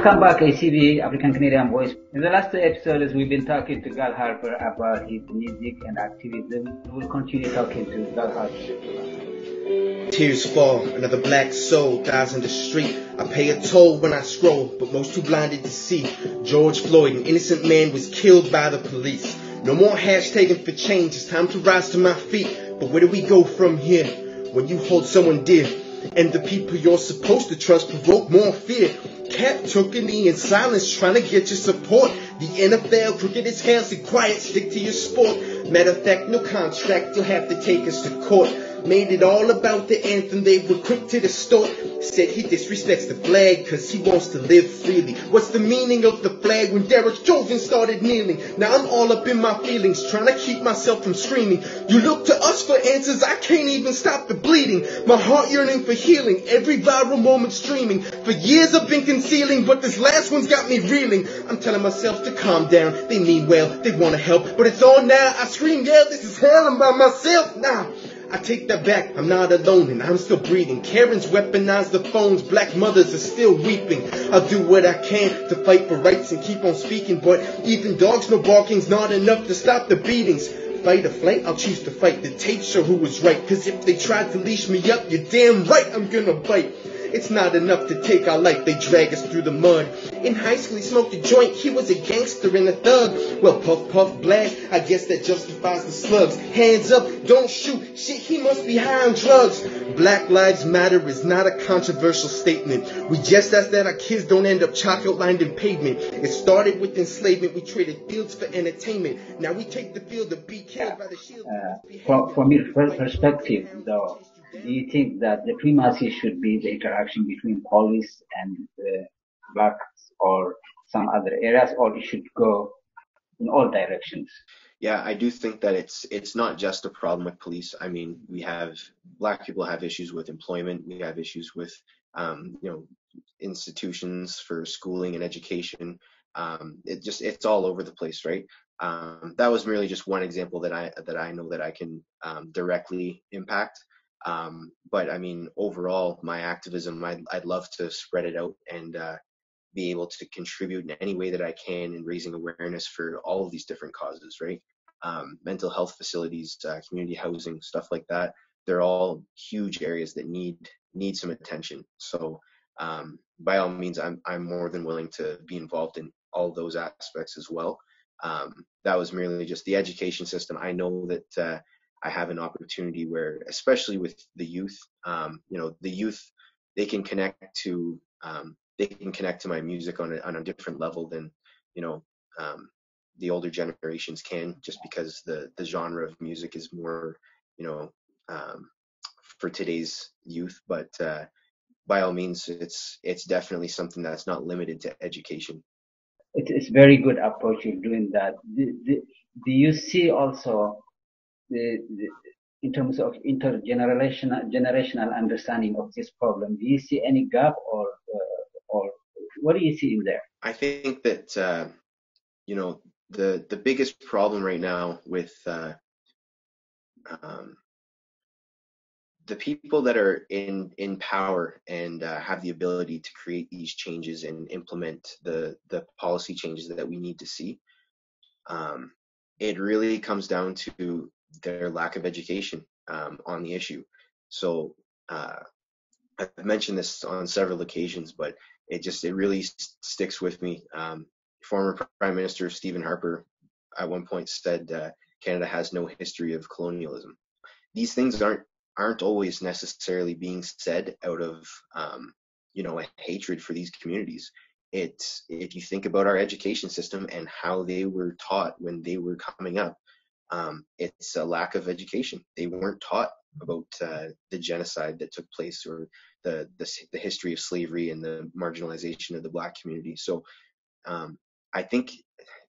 Welcome back, ACV, African Canadian Voice. In the last two episodes, we've been talking to Gal Harper about his music and activism. We will continue talking to Gal Harper. Tears fall, another black soul dies in the street. I pay a toll when I scroll, but most too blinded to see. George Floyd, an innocent man, was killed by the police. No more hashtagging for change, it's time to rise to my feet. But where do we go from here? When you hold someone dear, and the people you're supposed to trust provoke more fear. Cap took a knee in silence, trying to get your support. The NFL, crooked as hell, say quiet, stick to your sport. Matter of fact, no contract, you'll have to take us to court. Made it all about the anthem, they were quick to distort. Said he disrespects the flag, cause he wants to live freely. What's the meaning of the flag when Derek Chauvin started kneeling? Now I'm all up in my feelings, trying to keep myself from screaming. You look to us for answers, I can't even stop the bleeding. My heart yearning for healing, every viral moment streaming. For years I've been concealing, but this last one's got me reeling. I'm telling myself to calm down, they mean well, they wanna help. But it's on now, I scream, yeah, this is hell, I'm by myself now. I take that back, I'm not alone and I'm still breathing. Karens weaponize the phones, black mothers are still weeping. I'll do what I can to fight for rights and keep on speaking. But even dogs no barking's not enough to stop the beatings. Fight or flight, I'll choose to fight. The tapes show who was right, cause if they tried to leash me up, you're damn right I'm gonna bite. It's not enough to take our life, they drag us through the mud. In high school he smoked a joint, he was a gangster and a thug. Well, puff, puff, blast, I guess that justifies the slugs. Hands up, don't shoot, shit, he must be high on drugs. Black Lives Matter is not a controversial statement. We just ask that our kids don't end up chocolate lined in pavement. It started with enslavement, we traded fields for entertainment. Now we take the field to be killed by the shield. From your perspective, though, do you think that the primacy should be the interaction between police and blacks or some other areas, or it should go in all directions? Yeah, I do think that it's not just a problem with police. I mean, black people have issues with employment. We have issues with institutions for schooling and education. It's all over the place, right? That was merely just one example that I know that I can directly impact. But I mean, overall, my activism, I'd love to spread it out and be able to contribute in any way that I can in raising awareness for all of these different causes, right? Mental health facilities, community housing, stuff like that. They're all huge areas that need some attention. So by all means, I'm more than willing to be involved in all those aspects as well. That was merely just the education system. I know that I have an opportunity where, especially with the youth, the youth, they can connect to my music on a different level than, the older generations can, just because the genre of music is more, for today's youth. But by all means, it's definitely something that's not limited to education. It's very good approach you're doing that. Do you see also in terms of generational understanding of this problem, do you see any gap or what do you see in there? I think that the biggest problem right now with the people that are in power and have the ability to create these changes and implement the policy changes that we need to see, it really comes down to their lack of education on the issue. So I've mentioned this on several occasions, but it really sticks with me. Former Prime Minister Stephen Harper at one point said Canada has no history of colonialism. These things aren't always necessarily being said out of a hatred for these communities. If you think about our education system and how they were taught when they were coming up, it's a lack of education. They weren't taught about the genocide that took place, or the history of slavery and the marginalization of the Black community. So I think,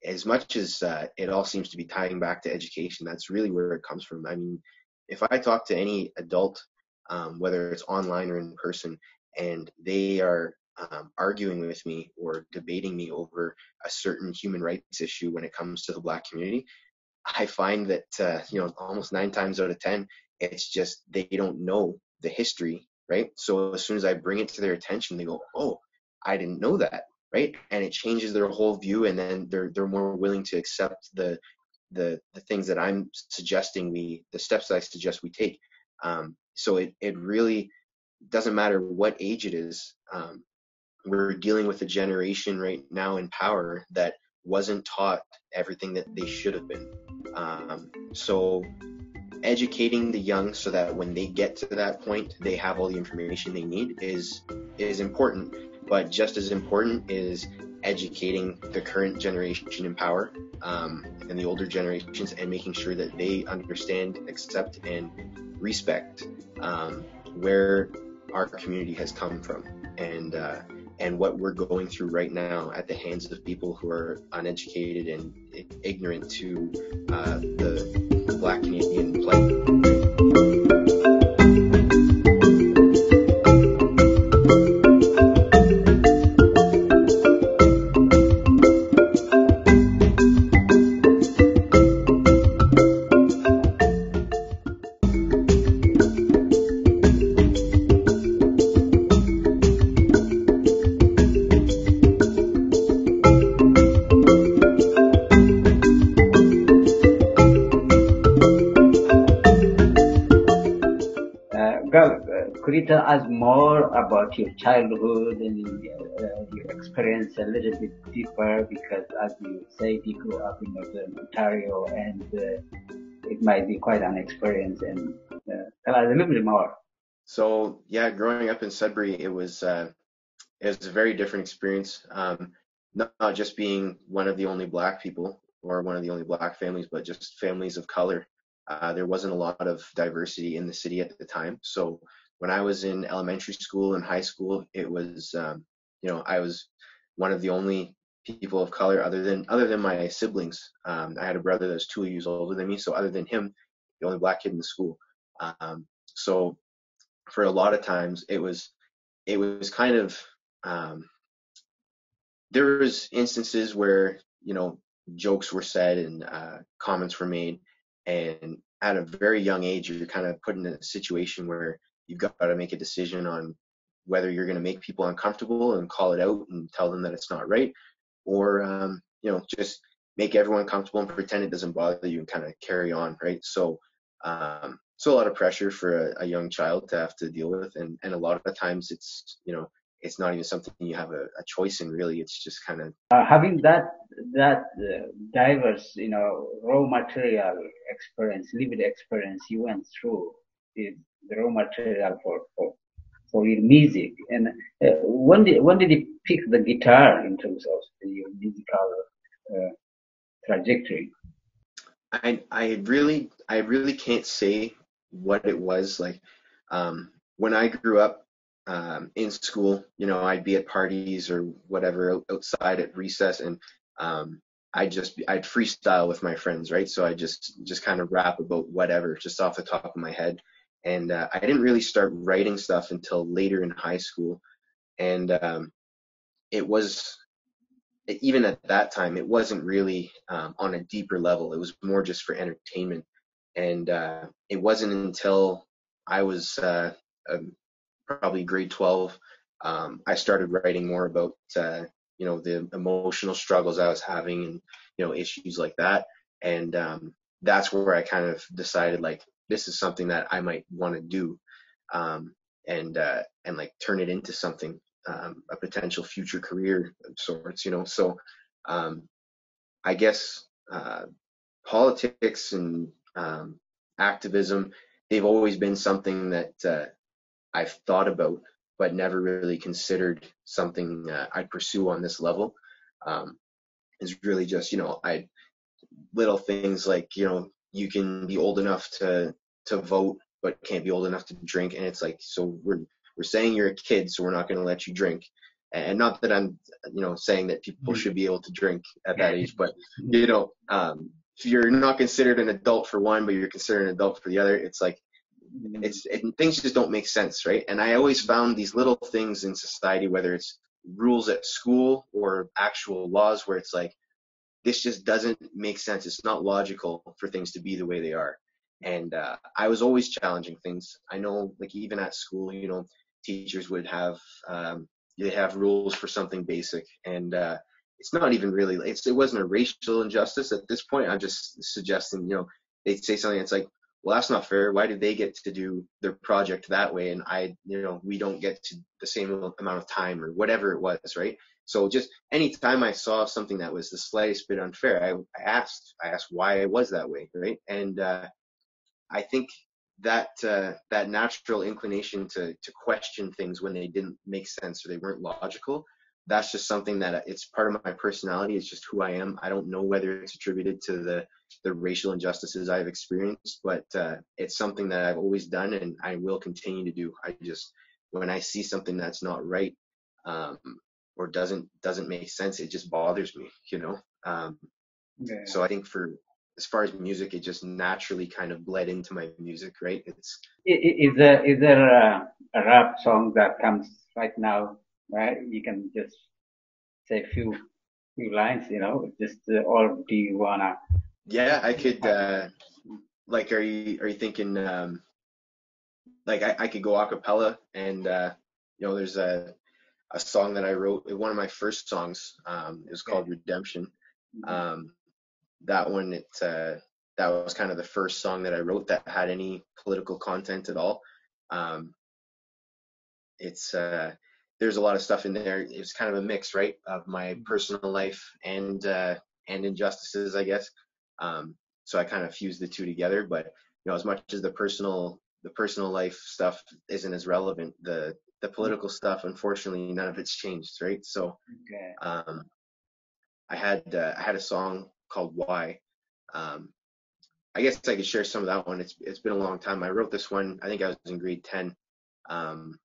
as much as it all seems to be tying back to education, that's really where it comes from. I mean, if I talk to any adult, whether it's online or in person, and they are arguing with me or debating me over a certain human rights issue when it comes to the Black community, I find that almost 9 times out of 10, it's just they don't know the history, right? So as soon as I bring it to their attention, they go, "Oh, I didn't know that," right? And it changes their whole view, and then they're more willing to accept the things that I'm suggesting the steps that I suggest we take. So it really doesn't matter what age it is. We're dealing with a generation right now in power that wasn't taught everything that they should have been. So educating the young so that when they get to that point, they have all the information they need is important. But just as important is educating the current generation in power, and the older generations, and making sure that they understand, accept, and respect where our community has come from, and what we're going through right now at the hands of people who are uneducated and ignorant to the Black Canadian plight. Could you tell us more about your childhood and your experience a little bit deeper? Because as you say, you grew up in Northern Ontario, and it might be quite an experience. And tell us a little bit more. So yeah, growing up in Sudbury, it was a very different experience. Not just being one of the only Black people or one of the only Black families, but just families of color. There wasn't a lot of diversity in the city at the time. So when I was in elementary school and high school, it was, I was one of the only people of color other than my siblings. I had a brother that's 2 years older than me, so other than him, the only Black kid in the school. So for a lot of times, it was kind of, there was instances where jokes were said and comments were made, and at a very young age you're kind of put in a situation where you've got to make a decision on whether you're going to make people uncomfortable and call it out and tell them that it's not right, or just make everyone comfortable and pretend it doesn't bother you and kind of carry on, right? So a lot of pressure for a young child to have to deal with, and a lot of the times it's not even something you have a choice in, really. It's just kind of Having that diverse, raw material experience, lived experience you went through, is the raw material for your music. And when did you pick the guitar in terms of your musical uh, trajectory? I really can't say what it was like. When I grew up in school, I'd be at parties or whatever outside at recess, and I'd freestyle with my friends, right? So I just kind of rap about whatever, just off the top of my head. And I didn't really start writing stuff until later in high school, and it was even at that time, it wasn't really on a deeper level. It was more just for entertainment. And it wasn't until I was probably grade 12, I started writing more about, the emotional struggles I was having, and, issues like that. And that's where I kind of decided, like, this is something that I might want to do, and like turn it into something, a potential future career of sorts. So I guess politics and activism, they've always been something that I've thought about, but never really considered something I'd pursue on this level. Is really just, I little things like, you can be old enough to vote, but can't be old enough to drink. And it's like, so we're saying you're a kid, so we're not going to let you drink. And not that I'm, saying that people should be able to drink at that age, but if you're not considered an adult for one, but you're considered an adult for the other, it's like, things just don't make sense, right? And I always found these little things in society, whether it's rules at school or actual laws, where it's like, this just doesn't make sense. It's not logical for things to be the way they are. And I was always challenging things. I know, like, even at school, teachers would have they have rules for something basic, and it's not even really, it wasn't a racial injustice at this point. I'm just suggesting, they'd say something that's like, well, that's not fair. Why did they get to do their project that way, and we don't get to the same amount of time, or whatever it was, right? So just anytime I saw something that was the slightest bit unfair, I asked why it was that way, right? And I think that natural inclination to question things when they didn't make sense or they weren't logical, that's just something that it's part of my personality. It's just who I am. I don't know whether it's attributed to the racial injustices I've experienced, but it's something that I've always done and I will continue to do. I just, when I see something that's not right, um, or doesn't make sense, it just bothers me, Yeah. So I think as far as music, it just naturally kind of bled into my music, right? Is there a rap song that comes right now, right? You can just say a few lines, just or do you wanna? Yeah, I could, like, are you thinking, like I could go a cappella, and there's a song that I wrote, one of my first songs, it was Okay. called Redemption. Mhm. Um, that one, that was kind of the first song that I wrote that had any political content at all. Um, it's there's a lot of stuff in there. It's kind of a mix, right, of my personal life and injustices, I guess. So I kind of fused the two together. But as much as the personal life stuff isn't as relevant, the political stuff, unfortunately, none of it's changed, right? So Okay. um, I had a song called Why. Um, I guess I could share some of that one. It's been a long time. I wrote this one. I think I was in grade 10. Um,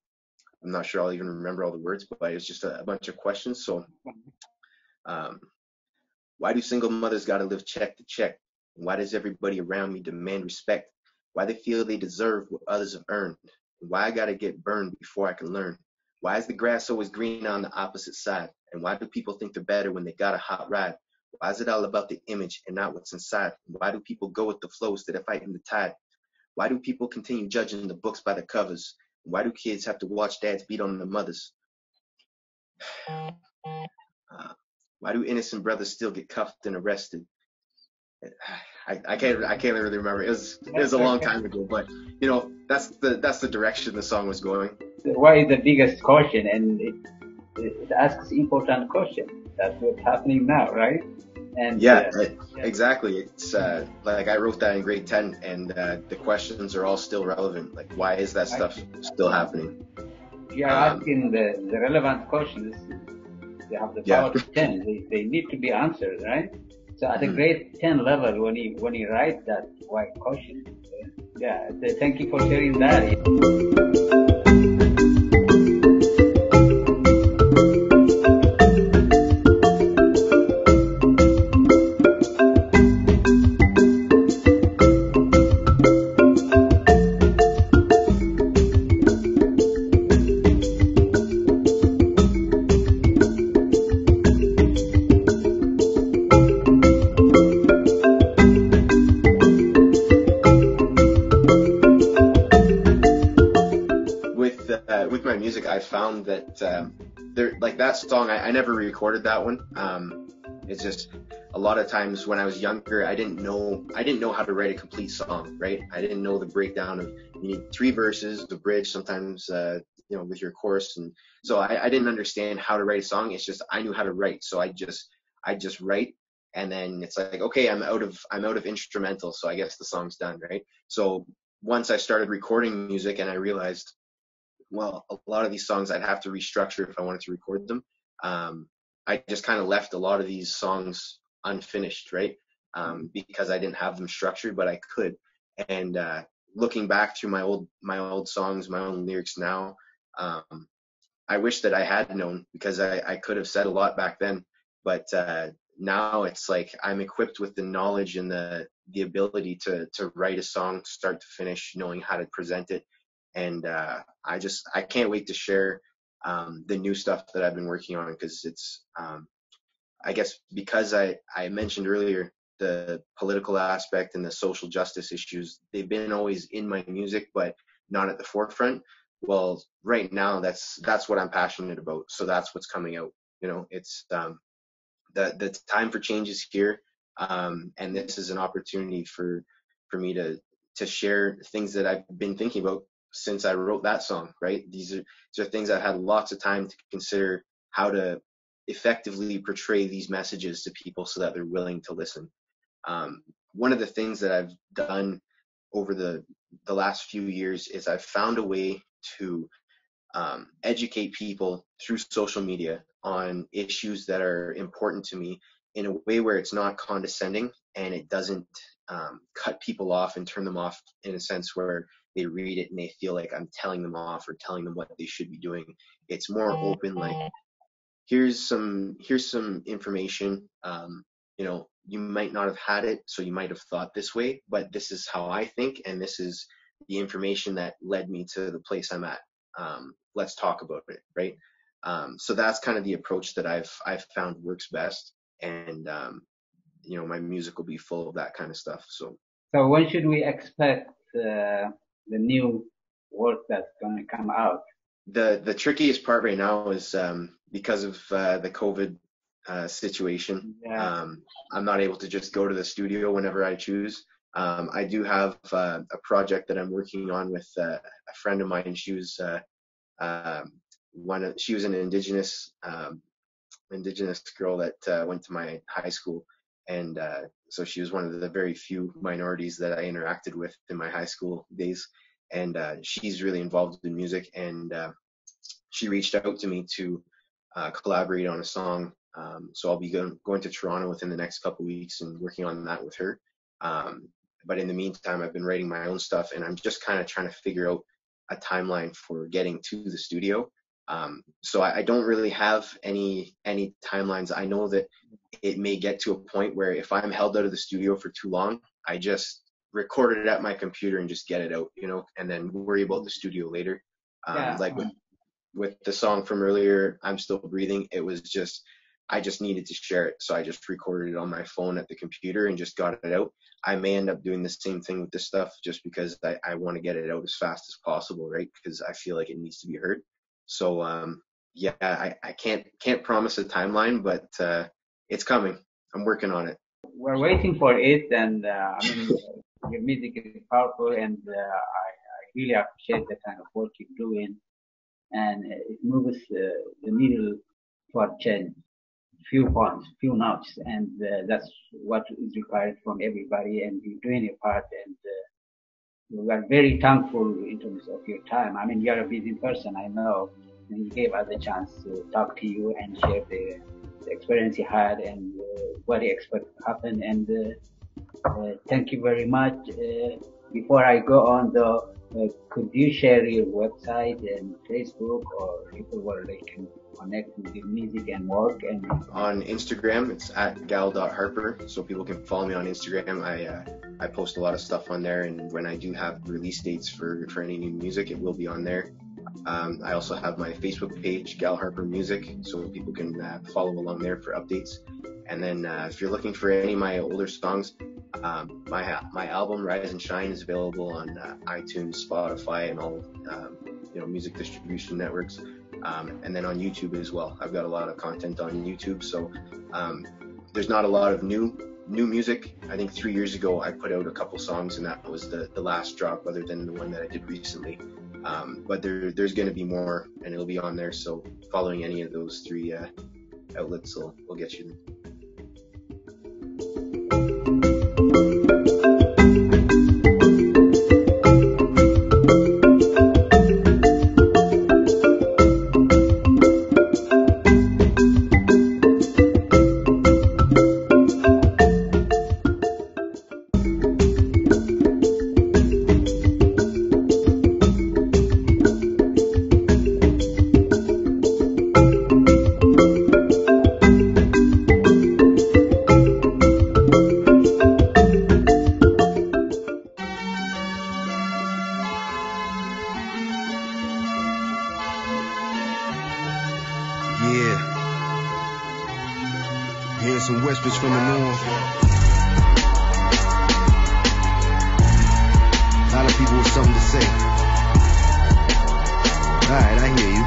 I'm not sure I'll even remember all the words, but it was just a bunch of questions. So, um, why do single mothers got to live check to check? Why does everybody around me demand respect? Why they feel they deserve what others have earned? Why I got to get burned before I can learn? Why is the grass always green on the opposite side? And why do people think they're better when they got a hot ride? Why is it all about the image and not what's inside? Why do people go with the flow instead of fighting the tide? Why do people continue judging the books by the covers? Why do kids have to watch dads beat on their mothers? Uh, why do innocent brothers still get cuffed and arrested? I can't really remember. It was That's a long okay. time ago, but that's the direction the song was going. Why is the biggest question, and it asks important question. That's what's happening now, right? And Yeah, yeah, exactly. It's like I wrote that in grade 10, and the questions are all still relevant. Like, why is that right. stuff still happening? If you are Um, asking the relevant questions, they have the yeah. power to change. They need to be answered, right? So at the Mhm. grade 10 level, when he writes that why question, yeah. So thank you for sharing that. With my music, I found that there, like that song, I never recorded that one. It's just a lot of times when I was younger, I didn't know how to write a complete song, right? I didn't know the breakdown of, you need three verses, the bridge, sometimes with your chorus, and so I didn't understand how to write a song. It's just I knew how to write, so I just write, and then it's like, okay, I'm out of instrumental, so I guess the song's done, right? So once I started recording music and I realized, well, a lot of these songs I'd have to restructure if I wanted to record them. I just kind of left a lot of these songs unfinished, right? Because I didn't have them structured, but I could. And looking back through my old songs, my own lyrics now, um, I wish that I had known, because I could have said a lot back then. But now it's like I'm equipped with the knowledge and the ability to write a song start to finish, knowing how to present it. And I can't wait to share the new stuff that I've been working on, because it's I guess because I mentioned earlier the political aspect and the social justice issues, they've been always in my music, but not at the forefront. Well, right now that's what I'm passionate about. So that's what's coming out. It's the time for change is here, and this is an opportunity for me to share things that I've been thinking about since I wrote that song. Right, these are things I've had lots of time to consider how to effectively portray these messages to people so that they're willing to listen. One of the things that I've done over the last few years is I've found a way to educate people through social media on issues that are important to me in a way where it's not condescending and it doesn't cut people off and turn them off in a sense where they read it and they feel like I'm telling them off or telling them what they should be doing. It's more open, like, here's some information. You might not have had it, so you might have thought this way, but this is how I think, and this is the information that led me to the place I'm at. Let's talk about it, right? So that's kind of the approach that I've found works best, and my music will be full of that kind of stuff. So when should we expect the new work that's going to come out? The trickiest part right now is because of the COVID situation. Yeah. I'm not able to just go to the studio whenever I choose. I do have a project that I'm working on with a friend of mine. She was she was an indigenous girl that went to my high school, and so she was one of the very few minorities that I interacted with in my high school days. And she's really involved in music, and she reached out to me to collaborate on a song. So I'll be going to Toronto within the next couple of weeks and working on that with her. But in the meantime, I've been writing my own stuff, and I'm just kind of trying to figure out a timeline for getting to the studio. So I don't really have any timelines. I know that it may get to a point where if I'm held out of the studio for too long, I just record it at my computer and just get it out, and then worry about the studio later. Like with the song from earlier, I'm Still Breathing, it was just, I just needed to share it. So I just recorded it on my phone at the computer and just got it out. I may end up doing the same thing with this stuff just because I want to get it out as fast as possible, right? Because I feel like it needs to be heard. So yeah, I can't promise a timeline, but it's coming. I'm working on it. We're waiting for it, and I mean, your music is powerful, and I really appreciate the kind of work you're doing, and it moves the needle for change. Few points, few notes, and that's what is required from everybody, and you're doing your part, and we are very thankful in terms of your time. I mean, you're a busy person, I know, and you gave us a chance to talk to you and share the experience you had and what you expect to happen, and thank you very much. Before I go on though, could you share your website and Facebook or people where they can connect with your music and work? And on Instagram, it's at gal.harper, so people can follow me on Instagram. I post a lot of stuff on there, and when I do have release dates for any new music, it will be on there. I also have my Facebook page, Gal Harper Music, so people can follow along there for updates. And then if you're looking for any of my older songs, my album Rise and Shine is available on iTunes, Spotify, and all music distribution networks. And then on YouTube as well. I've got a lot of content on YouTube, so there's not a lot of new music. I think 3 years ago I put out a couple songs, and that was the last drop, other than the one that I did recently. But there's going to be more, and it'll be on there. So following any of those three outlets will get you. Here's some whispers from the north. A lot of people with something to say. Alright, I hear you.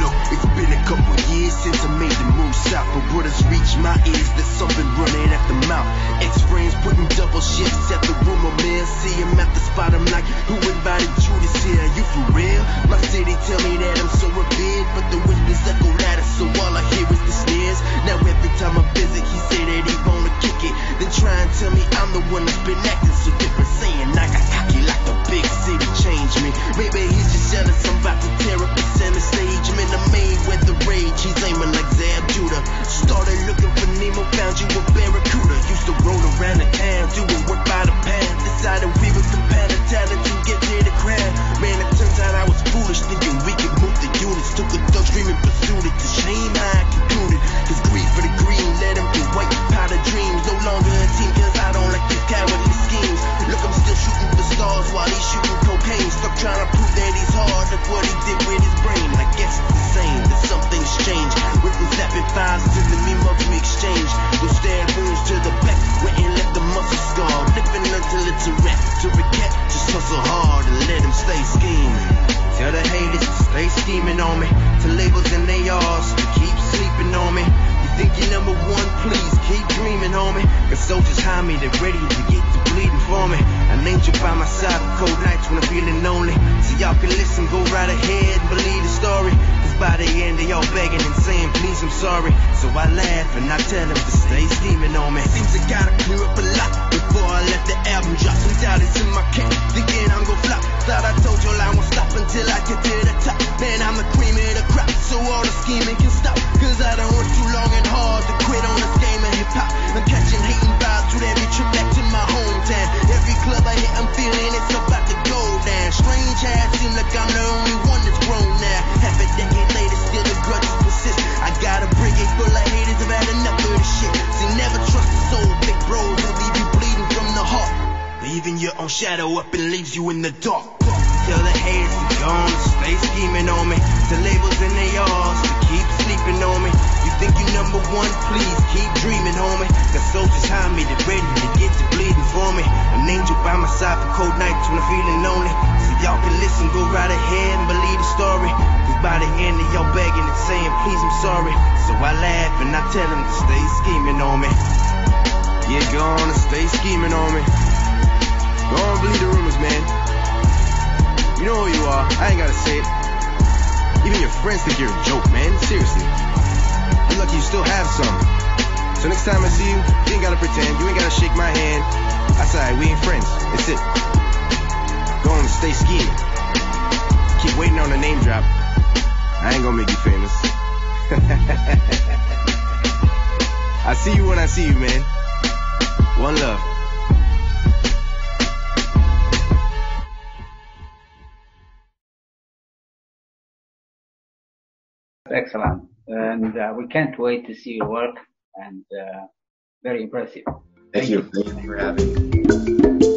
Look, it's been a couple years since I made the move south, but what has reached my ears that something running at the mouth. Ex-friends putting double shifts at the rumor mill. See him at the spot, I'm like, who invited you this here? Are you for real? My city tell me that I'm so revered, but the whispers echo louder, so all I hear is the sneers. Now every time I visit, he say that he wanna kick it, then try and tell me I'm the one that's been acting so different, saying I got cocky like the big city changed me. Maybe he's just jealous, I'm about to tear up the center stage. I'm in the main with the rage, he's aiming like Zab Judah. Started looking for Nemo, found you a barracuda. Used to roll around the town, doing work by the pound. Decided we would compare the talent to get to the crown. Man, it turns out I was foolish, thinking we could move the units. Took a thug dream and pursued it, to shame how I concluded. Cause greed for the green led him to white powder dreams. No longer a team, cause I don't like these cowardly schemes. Look, I'm still shooting for stars while he's shooting cocaine. Stuck trying to prove that he's hard, look what he did with his brain. I guess it's the same, that something's changed. With the zapping files to the memories we exchange. Those stab wounds to the back, went and left the muscle scar. Living until it's a wrap. To recap, just hustle hard and let them stay scheming. Tell the haters to stay scheming on me. To labels and they ARs to keep sleeping on me. You think you're number one, please keep dreaming, homie. Cause soldiers hide me, they're ready to get to bleeding for me. An angel by my side for cold nights when I'm feeling lonely. So y'all can listen, go right ahead and believe the story. Cause by the end they all begging and saying please I'm sorry. So I laugh and I tell them to stay scheming on me. Seems I gotta clear up a lot before I let the album drop. Some doubt it's in my camp, thinking I'm gon' flop. Thought I told y'all I won't stop until I get to the top. Man, I'm the cream of the crop, so all the scheming can stop. Cause I done worked too long and hard to quit on this game of hip hop. I'm catching hating vibes with every trip back to my hometown. Every club I hit, I'm feeling it's about to go down. Strange how it seems like I'm the only one that's grown now. Half a decade later, still the grudges persist. I got a brigade full of haters, I've had enough of this shit. See, never trust a soul, big bros will leave you bleeding from the heart. Leaving your own shadow up and leaves you in the dark. Tell the haters to go on and stay scheming on me. To labels and they ARs to keep sleeping on me. You think you number one, please keep dreaming, homie. Cause soldiers hide me, they're ready to get to bleeding for me. An angel by my side for cold nights when I'm feeling lonely. So y'all can listen, go right ahead and believe the story. Cause by the end of y'all begging and saying please I'm sorry. So I laugh and I tell them to stay scheming on me. Yeah, go on and stay scheming on me. Go on and believe the rumors, man. You know who you are, I ain't gotta say it. Even your friends think you're a joke, man. Seriously. You're lucky you still have some. So next time I see you, you ain't gotta pretend. You ain't gotta shake my hand. That's alright, we ain't friends. That's it. Go on and stay scheming. Keep waiting on the name drop. I ain't gonna make you famous. I see you when I see you, man. One love. Excellent. And we can't wait to see your work, and very impressive. Thank you. Thank you for having me.